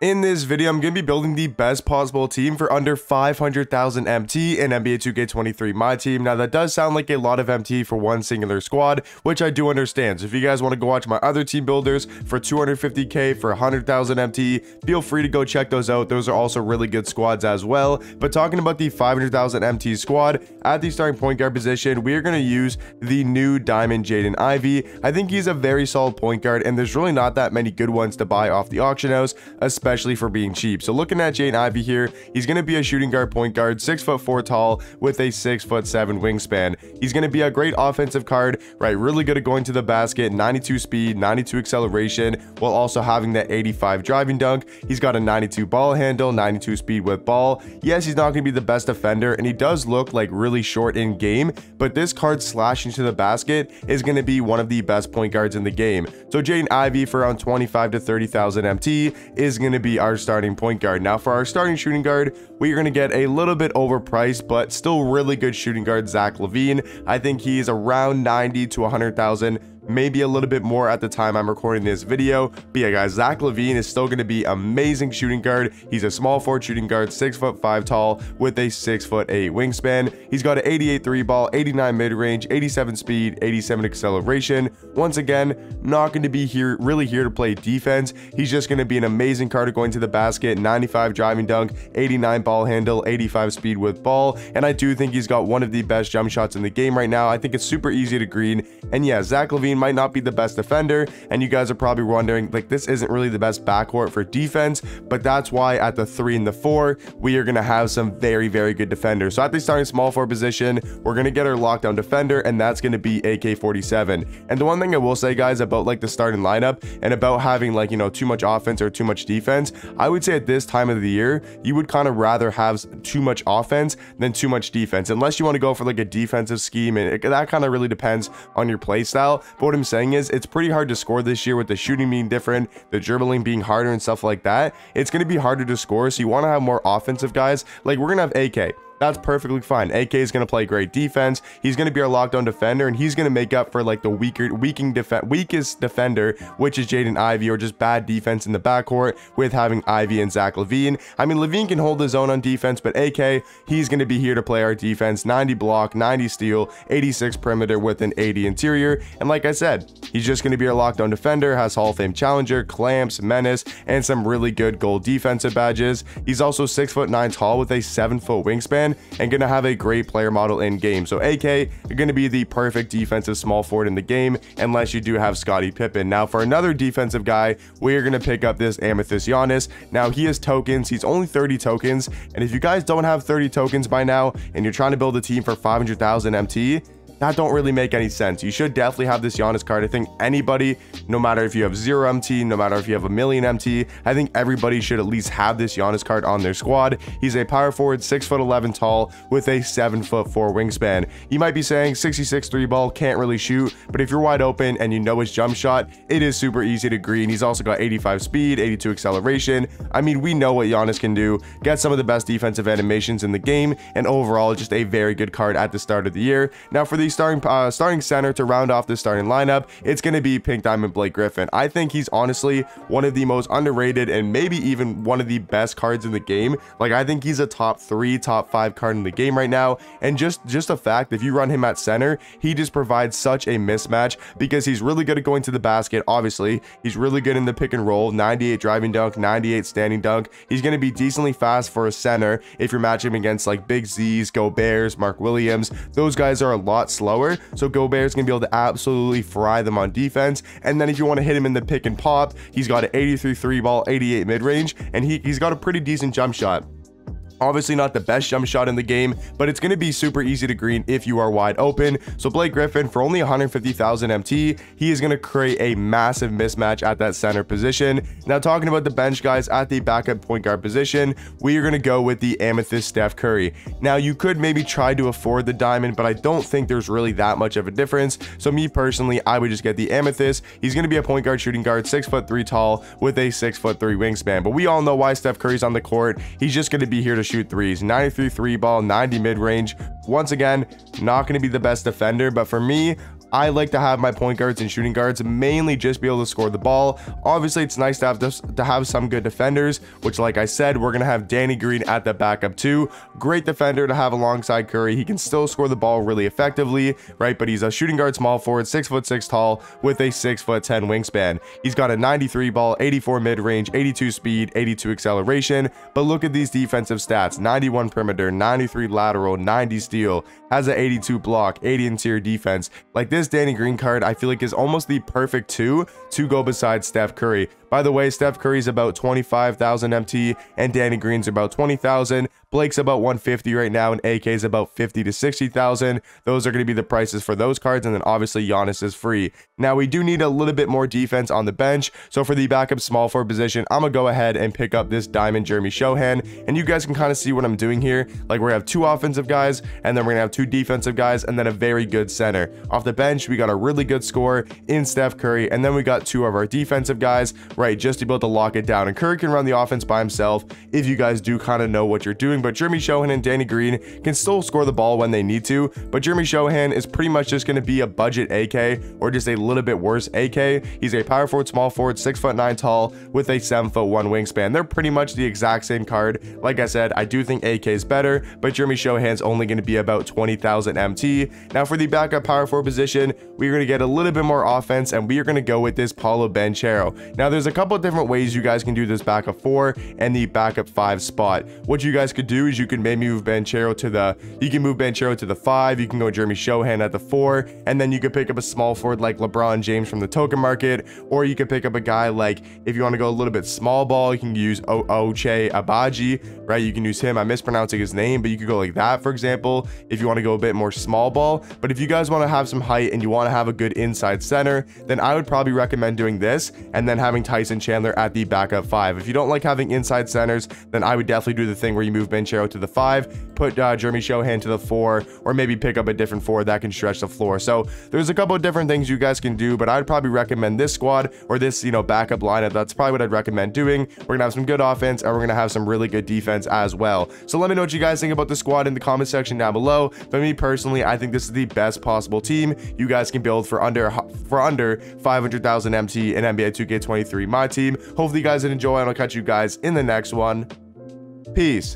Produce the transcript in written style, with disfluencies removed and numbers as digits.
In this video, I'm going to be building the best possible team for under 500,000 MT in NBA 2K23 Myteam. Now, that does sound like a lot of MT for one singular squad, which I do understand. So if you guys want to go watch my other team builders for 250k for 100,000 MT, feel free to go check those out. Those are also really good squads as well. But talking about the 500,000 MT squad, at the starting point guard position, we are going to use the new diamond Jaden Ivy. I think he's a very solid point guard, and there's really not that many good ones to buy off the auction house, especially for being cheap. So looking at Jaden Ivy here, he's going to be a shooting guard point guard, 6'4" tall with a 6'7" wingspan. He's going to be a great offensive card, right? Really good at going to the basket, 92 speed, 92 acceleration, while also having that 85 driving dunk. He's got a 92 ball handle, 92 speed with ball. Yes, he's not going to be the best defender, and he does look like really short in game, but this card slashing to the basket is going to be one of the best point guards in the game. So Jaden Ivy for around 25 to 30,000 MT is going to be our starting point guard. Now for our starting shooting guard, we are going to get a little bit overpriced but still really good shooting guard, Levine. I think he's around 90 to 100,000, maybe a little bit more at the time I'm recording this video. But yeah, guys, Levine is still going to be amazing shooting guard. He's a small forward shooting guard, 6'5" tall with a 6'8" wingspan. He's got an 88 3 ball, 89 mid-range, 87 speed, 87 acceleration. Once again, not going to be really here to play defense. He's just going to be an amazing card going to the basket, 95 driving dunk, 89 ball handle, 85 speed with ball. And I do think he's got one of the best jump shots in the game right now. I think it's super easy to green. And yeah, Levine might not be the best defender, and you guys are probably wondering, like, this isn't really the best backcourt for defense, but that's why at the 3 and the 4 we are going to have some very good defenders. So at the starting small forward position, we're going to get our lockdown defender, and that's going to be AK-47. And the one thing I will say, guys, about like the starting lineup and about having, like, you know, too much offense or too much defense, I would say at this time of the year you would kind of rather have too much offense than too much defense, unless you want to go for like a defensive scheme, and that kind of really depends on your play style. But what I'm saying is, it's pretty hard to score this year with the shooting being different, the dribbling being harder and stuff like that. It's going to be harder to score, so you want to have more offensive guys. Like, we're going to have AK. That's perfectly fine. AK is going to play great defense. He's going to be our lockdown defender, and he's going to make up for like the weakest defender, which is Jaden Ivy, or just bad defense in the backcourt with having Ivy and Levine. I mean, Levine can hold his own on defense, but AK, he's going to be here to play our defense, 90 block, 90 steal, 86 perimeter with an 80 interior. And like I said, he's just going to be our lockdown defender, has Hall of Fame challenger, clamps, menace, and some really good gold defensive badges. He's also 6'9" tall with a 7-foot wingspan, and gonna have a great player model in game. So AK, you're gonna be the perfect defensive small forward in the game, unless you do have Scottie Pippen. Now for another defensive guy, we are gonna pick up this Amethyst Giannis. Now he has tokens, he's only 30 tokens, and if you guys don't have 30 tokens by now and you're trying to build a team for 500,000 MT, that don't really make any sense. You should definitely have this Giannis card. I think anybody, no matter if you have 0 MT, no matter if you have a million MT, I think everybody should at least have this Giannis card on their squad. He's a power forward, 6'11" tall with a 7'4" wingspan. You might be saying 66 3 ball, can't really shoot, but if you're wide open and you know his jump shot, it is super easy to green. He's also got 85 speed, 82 acceleration. I mean, we know what Giannis can do. Get some of the best defensive animations in the game, and overall just a very good card at the start of the year. Now for the starting center to round off the starting lineup, it's going to be Pink Diamond Blake Griffin. I think he's honestly one of the most underrated and maybe even one of the best cards in the game. Like, I think he's a top 3, top 5 card in the game right now. And just a fact, if you run him at center, he just provides such a mismatch, because he's really good at going to the basket. Obviously, he's really good in the pick and roll, 98 driving dunk, 98 standing dunk. He's going to be decently fast for a center if you're matching him against like Big Z's, Gobert's, Mark Williams. Those guys are a lot slower, so Gobert's gonna be able to absolutely fry them on defense. And then if you want to hit him in the pick and pop, he's got an 83 3 ball, 88 mid-range, and he's got a pretty decent jump shot. Obviously not the best jump shot in the game, but it's going to be super easy to green if you are wide open. So Blake Griffin, for only 150,000 MT, he is going to create a massive mismatch at that center position. Now talking about the bench guys, at the backup point guard position, we are going to go with the Amethyst Steph Curry. Now you could maybe try to afford the diamond, but I don't think there's really that much of a difference. So me personally, I would just get the Amethyst. He's going to be a point guard shooting guard, 6'3" tall with a 6'3" wingspan. But we all know why Steph Curry's on the court. He's just going to be here to shoot threes, 93 3 ball, 90 mid-range. Once again, not going to be the best defender, but for me, I like to have my point guards and shooting guards mainly just be able to score the ball. Obviously, it's nice to have some good defenders, which, like I said, we're gonna have Danny Green at the backup too. Great defender to have alongside Curry. He can still score the ball really effectively, right? But he's a shooting guard, small forward, 6'6" tall with a 6'10" wingspan. He's got a 93 ball, 84 mid-range, 82 speed, 82 acceleration. But look at these defensive stats: 91 perimeter, 93 lateral, 90 steal, has an 82 block, 80 interior defense. Like, this Danny Green card, I feel like is almost the perfect two to go beside Steph Curry. By the way, Steph Curry's about 25,000 MT and Danny Green's about 20,000. Blake's about 150 right now, and AK's about 50 to 60,000. Those are going to be the prices for those cards, and then obviously Giannis is free. Now, we do need a little bit more defense on the bench, so for the backup small forward position, I'm going to go ahead and pick up this Diamond Jeremy Shohan, and you guys can kind of see what I'm doing here. Like, we're going to have 2 offensive guys, and then we're going to have 2 defensive guys, and then a very good center. Off the bench, we got a really good scorer in Steph Curry, and then we got 2 of our defensive guys, right, just to be able to lock it down. And Curry can run the offense by himself if you guys do kind of know what you're doing, but Jeremy Shohan and Danny Green can still score the ball when they need to. But Jeremy Shohan is pretty much just going to be a budget AK, or just a little bit worse AK. He's a power forward, small forward, 6'9" tall with a 7'1" wingspan. They're pretty much the exact same card. Like I said, I do think AK is better, but Jeremy Shohan's only going to be about 20,000 MT. Now, for the backup power forward position, we're going to get a little bit more offense, and we are going to go with this Paolo Banchero. Now, there's a couple of different ways you guys can do this backup 4 and the backup 5 spot. What you guys could do is you can maybe move Banchero to the 5. You can go Jeremy Shohan at the 4, and then you could pick up a small forward like LeBron James from the token market, or you could pick up a guy like, if you want to go a little bit small ball, you can use Oche Abaji, right? You can use him. I'm mispronouncing his name, but you could go like that, for example, if you want to go a bit more small ball. But if you guys want to have some height and you want to have a good inside center, then I would probably recommend doing this, and then having Tyson Chandler at the backup 5. If you don't like having inside centers, then I would definitely do the thing where you move Banchero to the 5, put Jeremy Shohan to the 4, or maybe pick up a different 4 that can stretch the floor. So there's a couple of different things you guys can do, but I'd probably recommend this squad, or this, backup lineup. That's probably what I'd recommend doing. We're gonna have some good offense, and we're gonna have some really good defense as well. So let me know what you guys think about the squad in the comment section down below. But me personally, I think this is the best possible team you guys can build for under 500,000 MT in NBA 2K23 My Team. Hopefully you guys did enjoy, and I'll catch you guys in the next one. Peace.